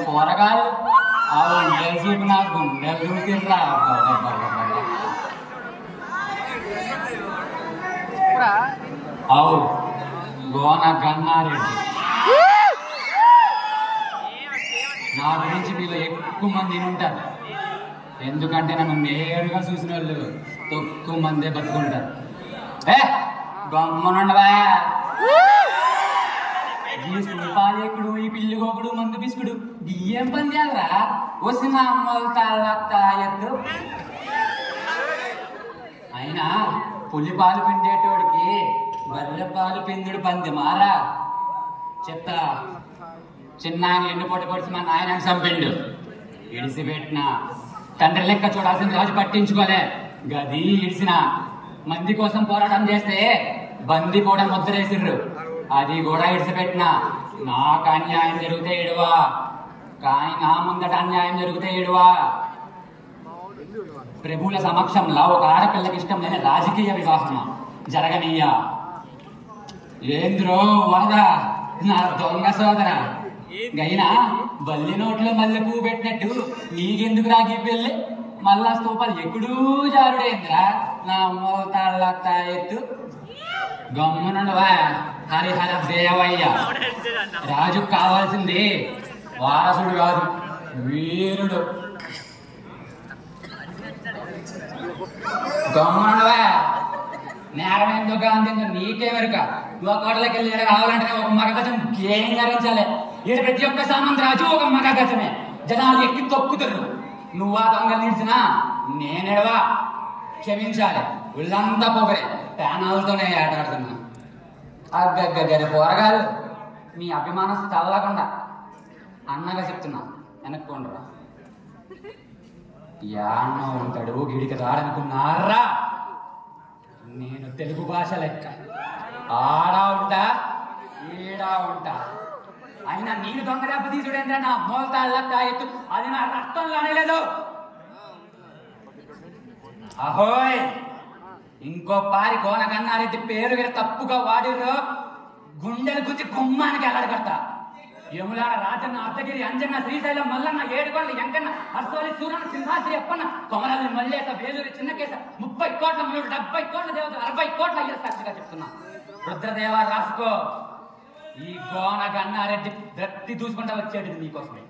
పోరగాలు చూపు నా గుండెలు చూసిర్రా. అవు గోన గన్నారెడ్డి నా గురించి మీలో ఎక్కువ మంది ఉంటారు. ఎందుకంటే నన్ను నేరుగా చూసిన వాళ్ళు తక్కువ మందే బతుకుంటారు. గమ్మనుండవా, ఈ శ్రీపాలేకుడు, ఈ పిల్లిగోకుడు, మందు పిసుకుడు ఏం పని చేయాలరా? వచ్చిన అమ్మలు తాళ్ళెత్తు. అయినా పులిపాలు పిండేటోడికి బర్రెపాలు పిందుడు పంది మారా. చెప్తా, చిన్న ఆయన ఎన్ను పొట్టి పొడిచి మా నాయన చంపిండు. ఇడిసిపెట్టిన తండ్రి లెక్క చూడాల్సిన రాజు పట్టించుకోలే. గది ఇడిసిన మంది కోసం పోరాటం చేస్తే బంది కూడా ముద్రేసిర్రు. అది కూడా ఇడిసిపెట్టిన నాకు అన్యాయం జరిగితే ఇడువా, కానీ నా ముందట అన్యాయం జరిగితే ఇడువా. ప్రభువుల సమక్షంలో ఒక ఆడపిల్లకి ఇష్టం లేని రాజకీయ వివాహమా జరగనీయా? ఏంద్రో వరద నా దొంగ సోదర, గైనా బల్లి నోట్లో మల్లె పువ్వు పెట్టినట్టు నీకెందుకు రాగి పెళ్ళి? మళ్ళా స్తూపాలు ఎక్కడూ జారుడేంద్రా నా మోతాళ్ళ ఎత్తు. గమ్మునుండవా హరిహర దేవయ్య. రాజు కావాల్సింది వారసుడు కాదు, వీరుడు. గమ్మునుండవా, నేరం ఎందుకు అందిందో నీకేమెరుక. నువ్వు కోటలోకి వెళ్ళి రావాలంటే ఒక మగగజం ఏం ధరించాలి. ఈడ ప్రతి ఒక్క సామంత రాజు ఒక మగగజమే. జనాలు ఎక్కి తొక్కుతారు. నువ్వా దొంగలు నిలిచినా నేనేవా క్షమించాలి. వీళ్ళంతా పొగరే ప్యానాలతోనే ఆటాడుతున్నా. అగ్గగ్గరే పోరగాళ్ళు, మీ అభిమానం చల్లకుండా అన్నగా చెప్తున్నా, వెనక్కుండరా. యాన్న ఉంటాడు గిడికి రాడనుకున్నారా? నేను తెలుగు భాష లెక్క ఆడా ఉంటా, ఈడా ఉంటా. అయినా నేను దొంగ దెబ్బ తీసుడేంద్రా నా మోతాళ్ళ ఎత్తు. అది నా రక్తంలోనే లేదు. అహోయ్, ఇంకో పారి గోన గన్నారెడ్డి పేరు మీద తప్పుగా వాడిరో గుండెలు గుంచి గుమ్మానికి ఎలాడగడతా. యములాడ రాజన్న, అర్ధగిరి, అంజన్న, శ్రీశైలం, మల్లన్న, ఏడుగోళ్ళ, ఎంకన్న, హర్సోలి, సూరన్న, సింహాద్రి, అప్పన్న, కొమరాలి, మల్లేస, వేలూరి, చిన్నకేస, 30 కోట్ల మూడు, 70 కోట్ల దేవతలు, 60 కోట్ల అయ్యే సాక్షిగా చెప్తున్నా. రుద్రదేవ రాసుకో, ఈ గోన గన్నారెడ్డి ప్రతి చూసుకుంటా వచ్చేది నీకోసమే.